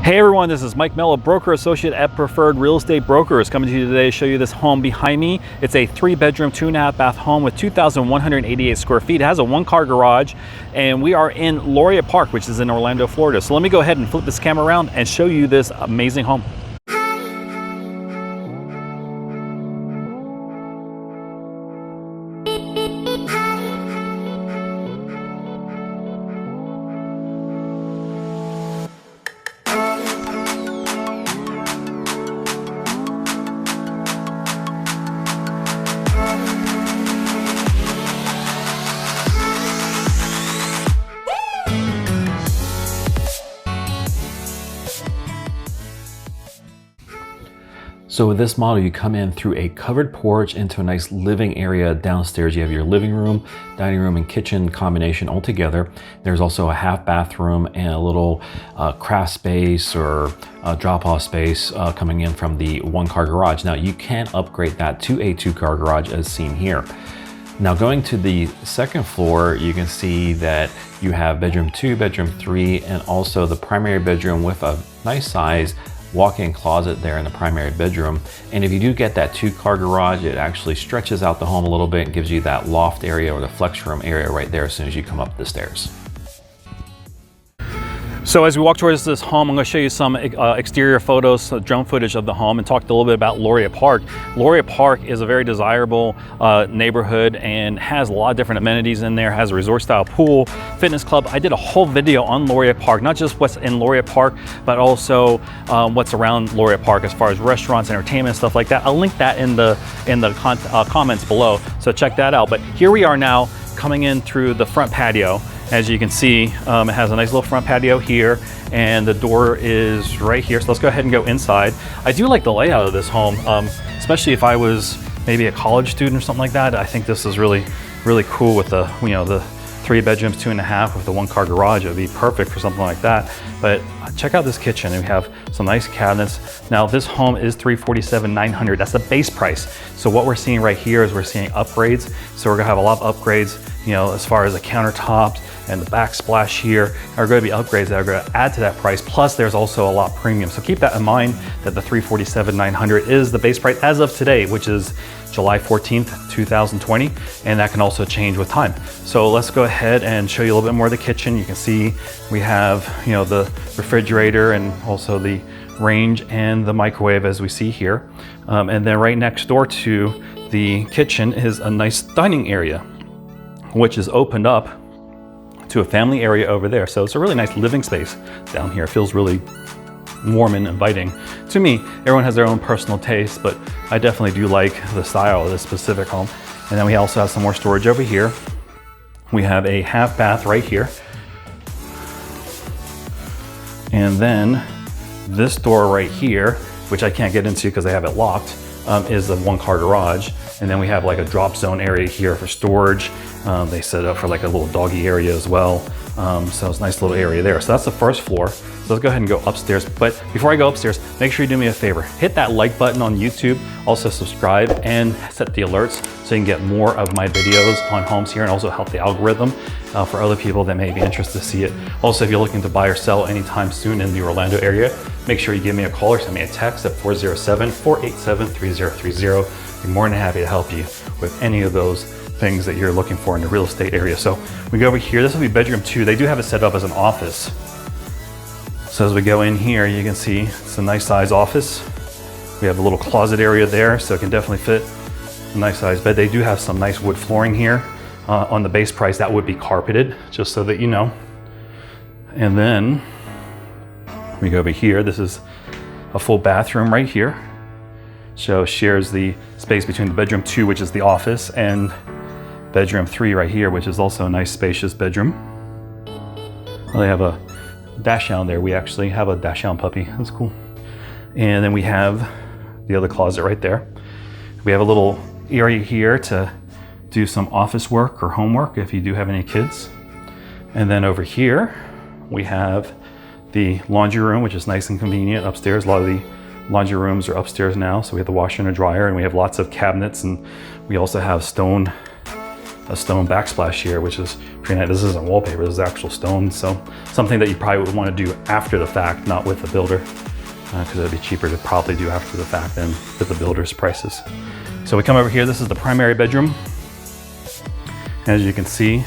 Hey everyone, this is Mike Mello, broker associate at Preferred Real Estate Brokers, coming to you today to show you this home behind me. It's a 3-bedroom, 2.5-bath home with 2,188 square feet. It has a 1-car garage, and we are in Laureate Park, which is in Orlando, Florida. So let me go ahead and flip this camera around and show you this amazing home. So with this model, you come in through a covered porch into a nice living area downstairs. You have your living room, dining room, and kitchen combination all together. There's also a half bathroom and a little craft space or drop-off space coming in from the 1-car garage. Now you can upgrade that to a 2-car garage as seen here. Now going to the second floor, you can see that you have bedroom 2, bedroom 3, and also the primary bedroom with a nice size walk-in closet there in the primary bedroom. And if you do get that 2-car garage, it actually stretches out the home a little bit and gives you that loft area or the flex room area right there as soon as you come up the stairs. So as we walk towards this home, I'm going to show you some exterior photos, drone footage of the home, and talk a little bit about Laureate Park. Laureate Park is a very desirable neighborhood and has a lot of different amenities in there. Has a resort style pool, fitness club. I did a whole video on Laureate Park, not just what's in Laureate Park, but also what's around Laureate Park as far as restaurants, entertainment, stuff like that. I'll link that in the comments below, so check that out. But here we are now coming in through the front patio. As you can see, it has a nice little front patio here, and the door is right here. So let's go ahead and go inside. I do like the layout of this home, especially if I was maybe a college student or something like that. I think this is really, really cool with the, the 3 bedrooms, 2.5 with the 1-car garage. It would be perfect for something like that. But check out this kitchen. We have some nice cabinets. Now this home is $347,900. That's the base price. So what we're seeing right here is we're seeing upgrades. So we're gonna have a lot of upgrades, as far as the countertops and the backsplash here are going to be upgrades that are going to add to that price. Plus there's also a lot premium. So keep that in mind that the $347,900 is the base price as of today, which is July 14th, 2020. And that can also change with time. So let's go ahead and show you a little bit more of the kitchen. You can see we have, the refrigerator and also the range and the microwave as we see here. And then right next door to the kitchen is a nice dining area, which is opened up to a family area over there. So it's a really nice living space down here. It feels really warm and inviting. To me, everyone has their own personal taste, but I definitely do like the style of this specific home. And then we also have some more storage over here. We have a half bath right here. And then this door right here, which I can't get into because I have it locked, is the 1-car garage. And then we have like a drop zone area here for storage. They set it up for like a little doggy area as well. So it's a nice little area there. So that's the first floor. So let's go ahead and go upstairs. But before I go upstairs, make sure you do me a favor. Hit that like button on YouTube. Also subscribe and set the alerts so you can get more of my videos on homes here and also help the algorithm for other people that may be interested to see it. Also, if you're looking to buy or sell anytime soon in the Orlando area, make sure you give me a call or send me a text at 407-487-3030. Be more than happy to help you with any of those things that you're looking for in the real estate area. So we go over here, this will be bedroom 2. They do have it set up as an office. So as we go in here, you can see it's a nice size office. We have a little closet area there, so it can definitely fit a nice size bed. They do have some nice wood flooring here. On the base price, that would be carpeted, just so that you know. And then we go over here, this is a full bathroom right here. So shares the space between the bedroom 2, which is the office, and bedroom 3 right here, which is also a nice spacious bedroom. Well, they have a Dachshund there. We actually have a Dachshund puppy. That's cool. And then we have the other closet right there. We have a little area here to do some office work or homework if you do have any kids. And then over here, we have the laundry room, which is nice and convenient upstairs. A lot of the laundry rooms are upstairs now. So we have the washer and a dryer, and we have lots of cabinets, and we also have stone a stone backsplash here, which is pretty nice. This isn't wallpaper, this is actual stone. So something that you probably would want to do after the fact, not with the builder, because it'd be cheaper to probably do after the fact than with the builder's prices. So we come over here, this is the primary bedroom. As you can see,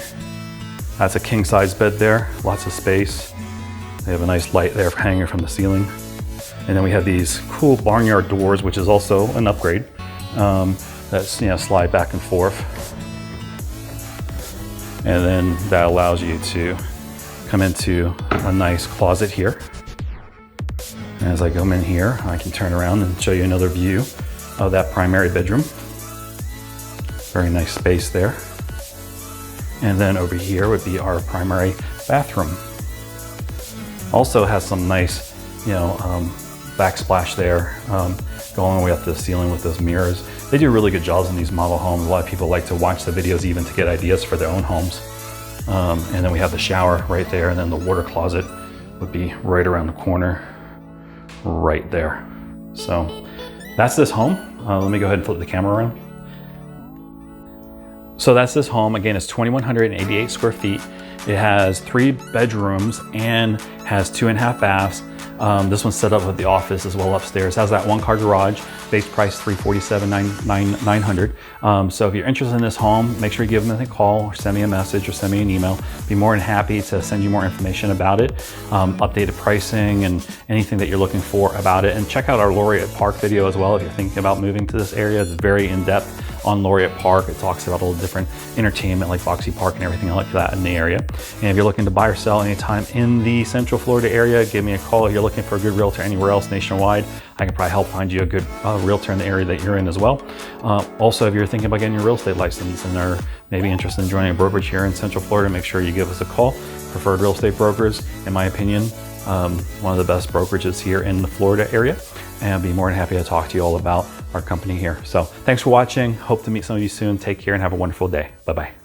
that's a king size bed there, lots of space. They have a nice light there hanging from the ceiling. And then we have these cool barnyard doors, which is also an upgrade. That's, you know, slide back and forth. And then that allows you to come into a nice closet here. And as I come in here, I can turn around and show you another view of that primary bedroom. Very nice space there. And then over here would be our primary bathroom. Also has some nice, you know, backsplash there, going all the way up to the ceiling with those mirrors. They do really good jobs in these model homes. A lot of people like to watch the videos even to get ideas for their own homes. And then we have the shower right there, and then the water closet would be right around the corner, right there. So that's this home. Let me go ahead and flip the camera around. So that's this home. Again, it's 2,188 square feet. It has 3 bedrooms and has 2.5 baths. This one's set up with the office as well upstairs. It has that 1-car garage, base price $347,900. So if you're interested in this home, make sure you give them a call or send me a message or send me an email. Be more than happy to send you more information about it, updated pricing and anything that you're looking for about it. And check out our Laureate Park video as well if you're thinking about moving to this area. It's very in-depth on Laureate Park. It talks about all the different entertainment like Boxy Park and everything like that in the area. And if you're looking to buy or sell anytime in the Central Florida area, give me a call. If you're looking for a good realtor anywhere else nationwide, I can probably help find you a good realtor in the area that you're in as well. Also, if you're thinking about getting your real estate license and are maybe interested in joining a brokerage here in Central Florida, make sure you give us a call. Preferred Real Estate Brokers, in my opinion, one of the best brokerages here in the Florida area. And I'd be more than happy to talk to you all about our company here. So thanks for watching. Hope to meet some of you soon. Take care and have a wonderful day. Bye-bye.